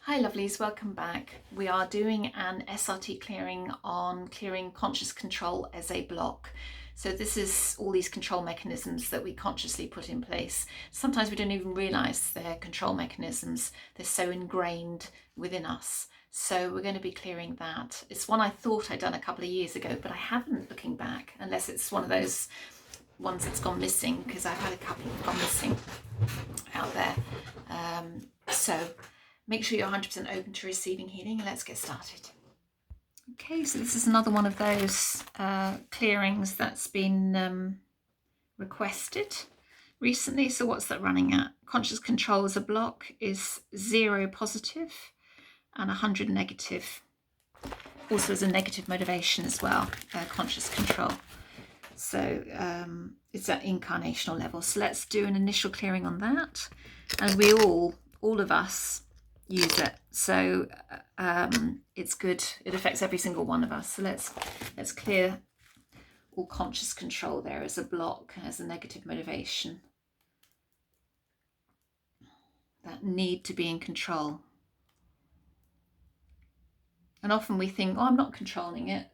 Hi lovelies, welcome back. We are doing an SRT clearing on clearing conscious control as a block. So this is all these control mechanisms that we consciously put in place. Sometimes we don't even realize they're control mechanisms. They're so ingrained within us. So we're going to be clearing that. It's one I thought I'd done a couple of years ago, but I haven't, looking back, unless it's one of those ones that's gone missing, because I've had a couple that have gone missing out there. So make sure you're 100% open to receiving healing, and let's get started. Okay, so this is another one of those clearings that's been requested recently. So what's that running at? Conscious control as a block is 0 positive and 100 negative. Also as a negative motivation as well, conscious control. So it's at incarnational level. So let's do an initial clearing on that. And we all of us, use it. So it's good. It affects every single one of us. So let's clear all conscious control there as a block, as a negative motivation. That need to be in control. And often we think, oh, I'm not controlling it.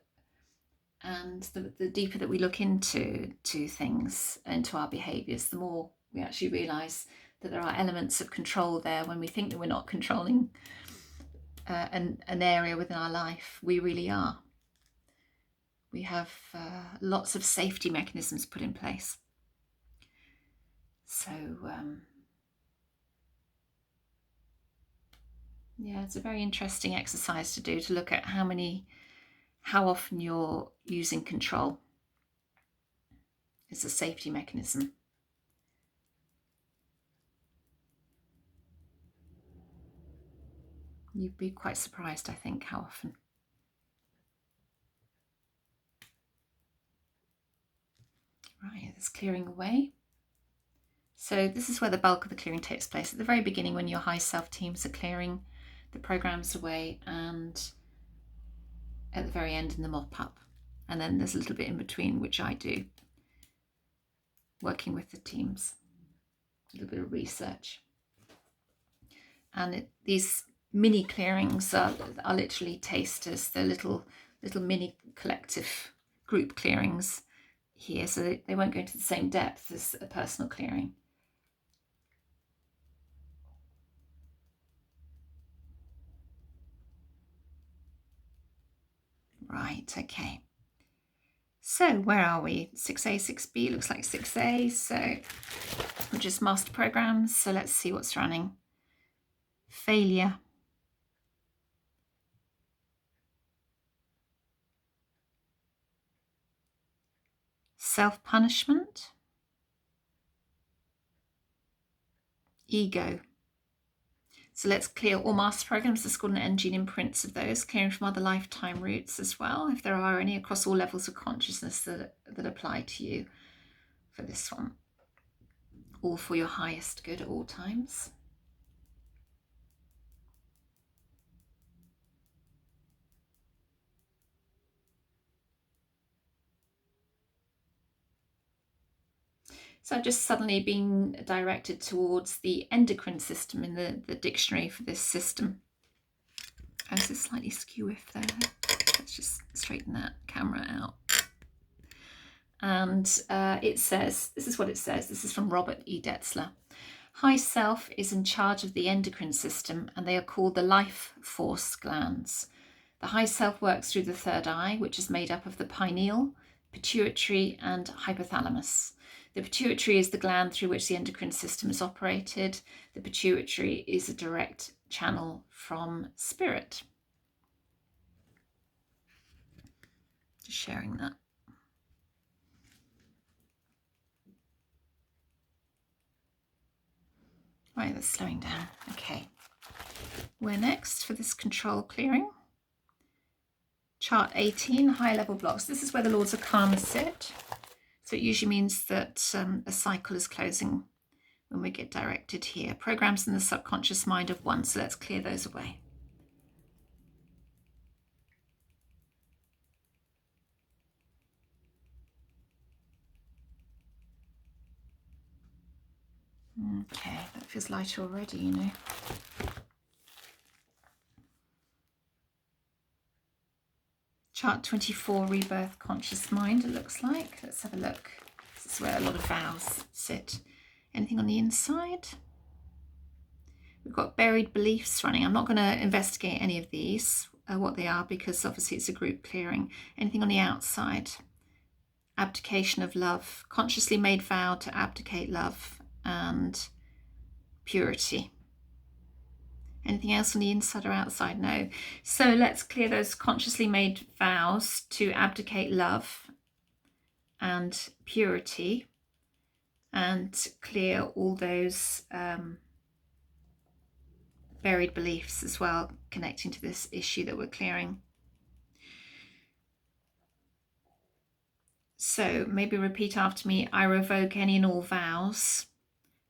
And the deeper that we look into things, into our behaviours, the more we actually realise that there are elements of control there when we think that we're not controlling an area within our life. We really are. We have lots of safety mechanisms put in place. So yeah, it's a very interesting exercise to do, to look at how often you're using control as a safety mechanism. You'd be quite surprised, I think, how often. Right, it's clearing away. So this is where the bulk of the clearing takes place, at the very beginning, when your high self teams are clearing the programs away, and at the very end in the mop up. And then there's a little bit in between, which I do, working with the teams, a little bit of research. And these mini clearings are literally tasters. They're little mini collective group clearings here, so they won't go into the same depth as a personal clearing. Right, okay. So where are we? 6A, 6B, looks like 6A. So we're just master programs. So let's see what's running. Failure. Self-punishment. Ego. So let's clear all master programs. There's called an energy and imprints of those, clearing from other lifetime roots as well, if there are any, across all levels of consciousness that apply to you for this one. All for your highest good at all times. So I've just suddenly been directed towards the endocrine system in the dictionary for this system. Oh, this is slightly skew if there. Let's just straighten that camera out. And it says, this is what it says. This is from Robert E Detzler. High self is in charge of the endocrine system, and they are called the life force glands. The high self works through the third eye, which is made up of the pineal, pituitary, and hypothalamus. The pituitary is the gland through which the endocrine system is operated. The pituitary is a direct channel from spirit. Just sharing that. Right, that's slowing down. Okay. Where next for this control clearing? Chart 18, high level blocks. This is where the Lords of Karma sit. So it usually means that a cycle is closing when we get directed here. Programs in the subconscious mind of one. So let's clear those away. Okay, that feels lighter already, you know. Chart 24, Rebirth Conscious Mind, it looks like. Let's have a look. This is where a lot of vows sit. Anything on the inside? We've got buried beliefs running. I'm not going to investigate any of these, what they are, because obviously it's a group clearing. Anything on the outside? Abdication of love. Consciously made vow to abdicate love and purity. Anything else on the inside or outside? No. So let's clear those consciously made vows to abdicate love and purity, and clear all those buried beliefs as well, connecting to this issue that we're clearing. So maybe repeat after me. I revoke any and all vows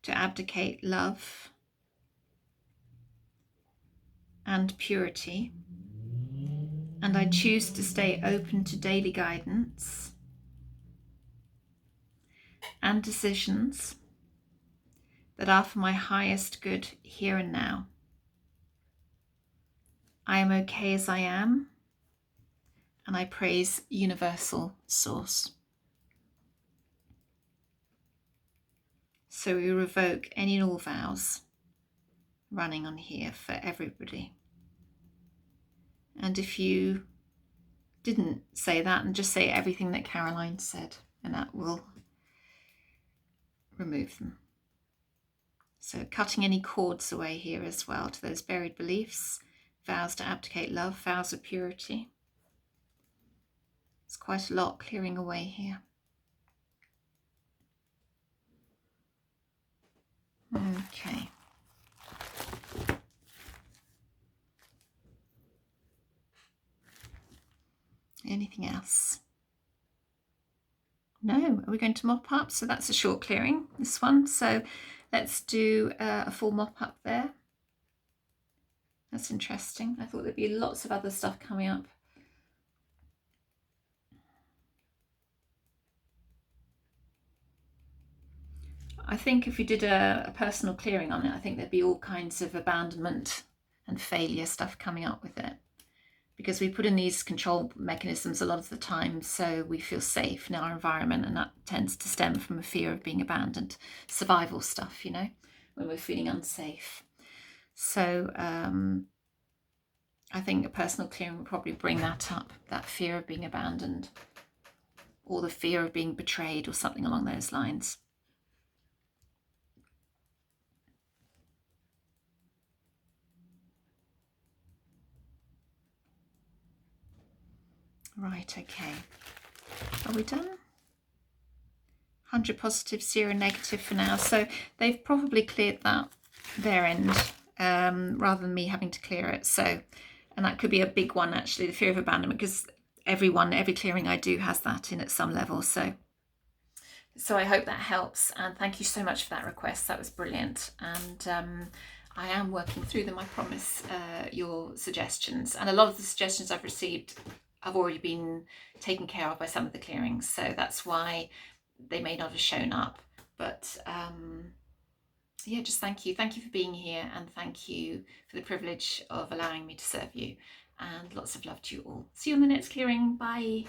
to abdicate love and purity, and I choose to stay open to daily guidance and decisions that are for my highest good here and now. I am okay as I am, and I praise Universal Source. So we revoke any and all vows running on here for everybody. And if you didn't say that, and just say everything that Caroline said, and that will remove them. So cutting any cords away here as well to those buried beliefs, vows to abdicate love, vows of purity. It's quite a lot clearing away here. Okay. Anything else? No. Are we going to mop up? So that's a short clearing, this one. So let's do a full mop up there. That's interesting. I thought there'd be lots of other stuff coming up. I think if we did a personal clearing on it, I think there'd be all kinds of abandonment and failure stuff coming up with it. Because we put in these control mechanisms a lot of the time so we feel safe in our environment, and that tends to stem from a fear of being abandoned. Survival stuff, you know, when we're feeling unsafe. So I think a personal clearing will probably bring that up, that fear of being abandoned, or the fear of being betrayed, or something along those lines. Right, okay. Are we done? 100 positive, 0 negative for now. So they've probably cleared that, their end, rather than me having to clear it. So, and that could be a big one actually, the fear of abandonment, because every clearing I do has that in at some level. So I hope that helps, and thank you so much for that request. That was brilliant, and I am working through them, I promise, your suggestions. And a lot of the suggestions I've received have already been taken care of by some of the clearings, so that's why they may not have shown up. But yeah, just thank you for being here, and thank you for the privilege of allowing me to serve you, and lots of love to you all. See you on the next clearing. Bye.